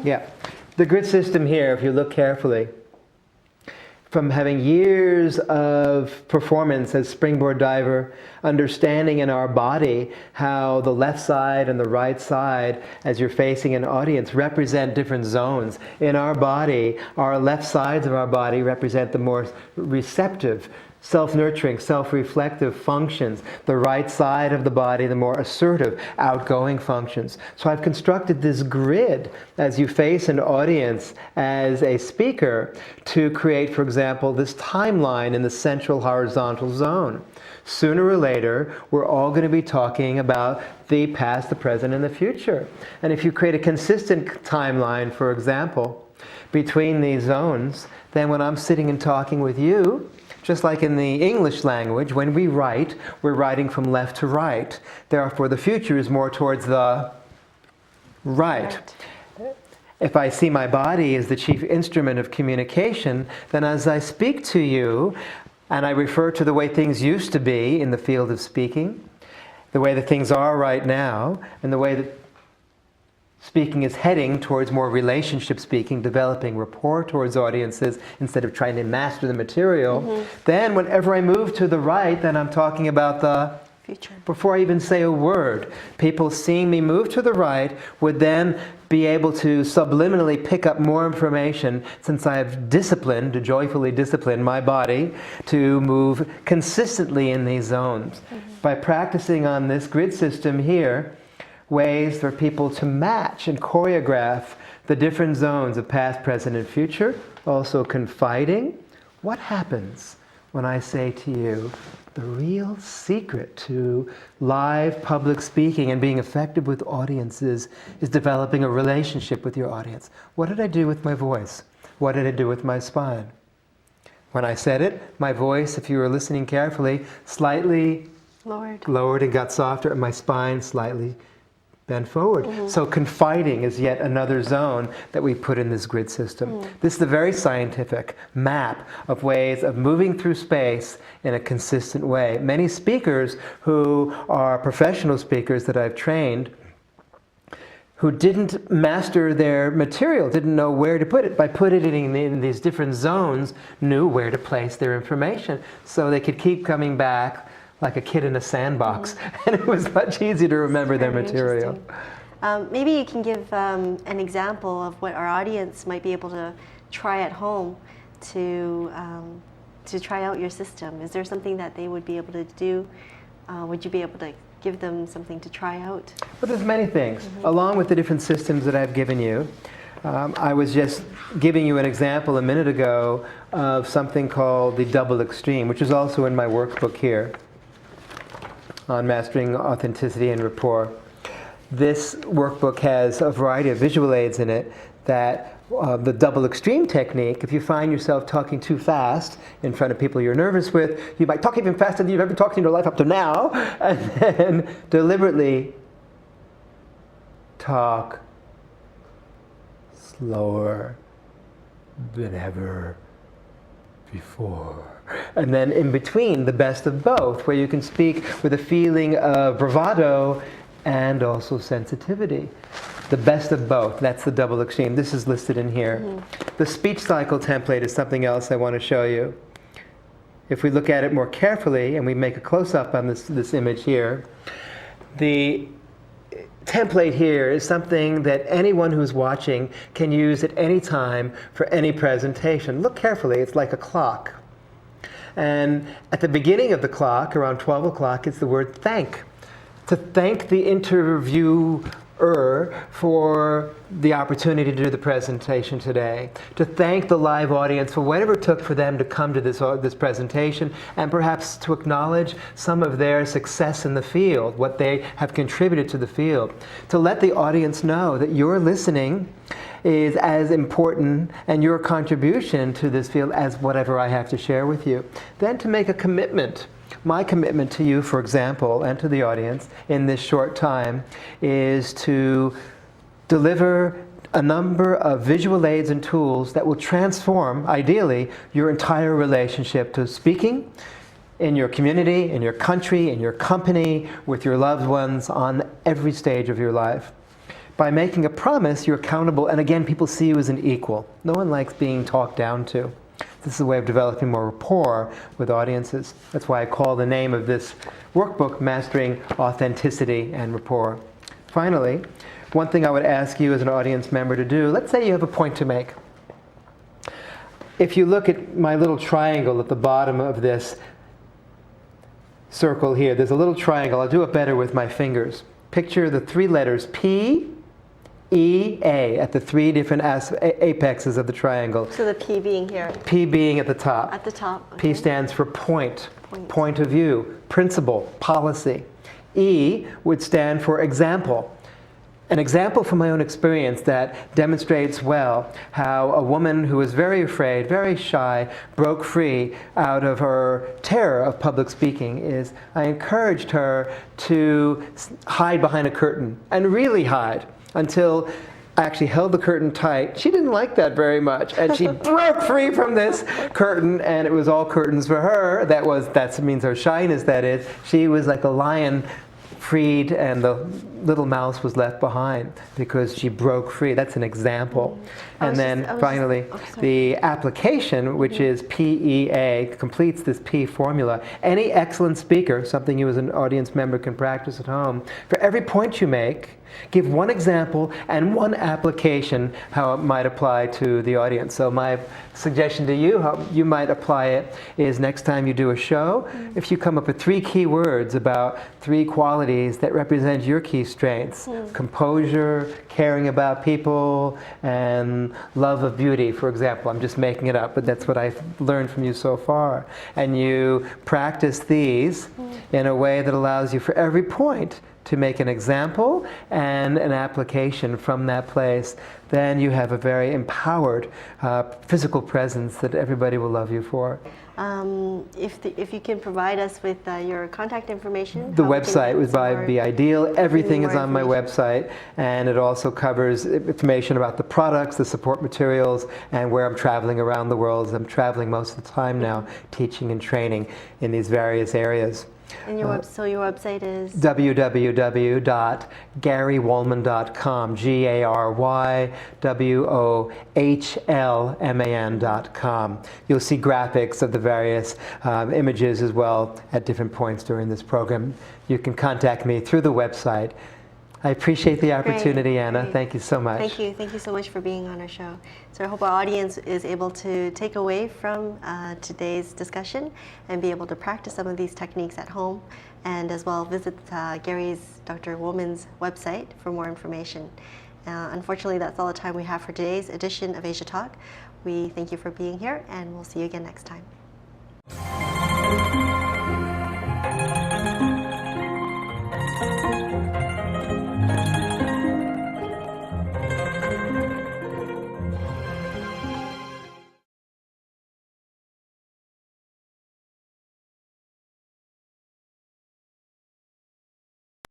Yeah. The grid system here, if you look carefully, from having years of performance as springboard diver, understanding in our body how the left side and the right side, as you're facing an audience, represent different zones. In our body, our left sides of our body represent the more receptive, self-nurturing, self-reflective functions. The right side of the body, the more assertive, outgoing functions. So I've constructed this grid as you face an audience as a speaker to create, for example, this timeline in the central horizontal zone. Sooner or later, we're all going to be talking about the past, the present, and the future. And if you create a consistent timeline, for example, between these zones, then when I'm sitting and talking with you, just like in the English language, when we write, we're writing from left to right. Therefore, the future is more towards the right. If I see my body as the chief instrument of communication, then as I speak to you, and I refer to the way things used to be in the field of speaking, the way that things are right now, and the way that speaking is heading towards more relationship speaking, developing rapport towards audiences instead of trying to master the material. Then whenever I move to the right, then I'm talking about the future. Before I even say a word, people seeing me move to the right would then be able to subliminally pick up more information, since I have disciplined, to joyfully discipline my body to move consistently in these zones. By practicing on this grid system here, ways for people to match and choreograph the different zones of past, present, and future. Also confiding. What happens when I say to you, the real secret to live public speaking and being effective with audiences is developing a relationship with your audience. What did I do with my voice? What did I do with my spine? When I said it, my voice, if you were listening carefully, slightly lowered and got softer, and my spine slightly bend forward. So confiding is yet another zone that we put in this grid system. This is a very scientific map of ways of moving through space in a consistent way. Many speakers who are professional speakers that I've trained, who didn't master their material, didn't know where to put it, by putting it in these different zones, knew where to place their information. So they could keep coming back like a kid in a sandbox, and it was much easier to remember their material. Maybe you can give an example of what our audience might be able to try at home to try out your system. Is there something that they would be able to do? Would you be able to give them something to try out? Well, there's many things. Along with the different systems that I've given you, I was just giving you an example a minute ago of something called the double extreme, which is also in my workbook here on mastering authenticity and rapport. This workbook has a variety of visual aids in it that the double extreme technique, if you find yourself talking too fast in front of people you're nervous with, you might talk even faster than you've ever talked in your life up to now, and then deliberately talk slower than ever before. And then in between, the best of both, where you can speak with a feeling of bravado and also sensitivity. The best of both, that's the double extreme. This is listed in here. The speech cycle template is something else I want to show you. If we look at it more carefully, and we make a close-up on this image here, the template here is something that anyone who's watching can use at any time for any presentation. Look carefully, it's like a clock. And at the beginning of the clock, around 12 o'clock, it's the word thank. To thank the interviewer for the opportunity to do the presentation today. To thank the live audience for whatever it took for them to come to this presentation, and perhaps to acknowledge some of their success in the field, what they have contributed to the field. To let the audience know that your listening is as important and your contribution to this field as whatever I have to share with you. Then to make a commitment. My commitment to you, for example, and to the audience in this short time is to deliver a number of visual aids and tools that will transform, ideally, your entire relationship to speaking in your community, in your country, in your company, with your loved ones on every stage of your life. by making a promise, you're accountable, and again, people see you as an equal. No one likes being talked down to. This is a way of developing more rapport with audiences. That's why I call the name of this workbook Mastering Authenticity and Rapport. Finally, one thing I would ask you as an audience member to do, let's say you have a point to make. If you look at my little triangle at the bottom of this circle here, there's a little triangle. I'll do it better with my fingers. Picture the three letters P, E, A at the three different apexes of the triangle. So the P being here. P being at the top. At the top. Okay. P stands for point, point of view, principle, policy. E would stand for example. An example from my own experience that demonstrates well how a woman who was very afraid, very shy, broke free out of her terror of public speaking is I encouraged her to hide behind a curtain and really hide until I actually held the curtain tight. She didn't like that very much, and she broke free from this curtain, and it was all curtains for her. That means her shyness, that is. She was like a lion freed, and the little mouse was left behind because she broke free. That's an example. And then finally, the application, which is PEA, completes this P formula. Any excellent speaker, something you as an audience member can practice at home, for every point you make, give one example and one application how it might apply to the audience. So my suggestion to you, how you might apply it, is next time you do a show, if you come up with 3 key words about 3 qualities that represent your key strengths, composure, caring about people, and love of beauty, for example. I'm just making it up, but that's what I've learned from you so far. And you practice these in a way that allows you for every point to make an example and an application from that place, then you have a very empowered physical presence that everybody will love you for. If you can provide us with your contact information. The website would be ideal. Everything is on my website, and it also covers information about the products, the support materials, and where I'm traveling around the world. I'm traveling most of the time now, teaching and training in these various areas. And so your website is? www.garywohloman.com, GaryWohloman.com. You'll see graphics of the various images as well at different points during this program. You can contact me through the website. I appreciate the opportunity, Anna. Great. Thank you so much. Thank you. Thank you so much for being on our show. So I hope our audience is able to take away from today's discussion and be able to practice some of these techniques at home, and as well visit Dr. Wohloman's website for more information. Unfortunately, that's all the time we have for today's edition of Asia Talk. We thank you for being here, and we'll see you again next time.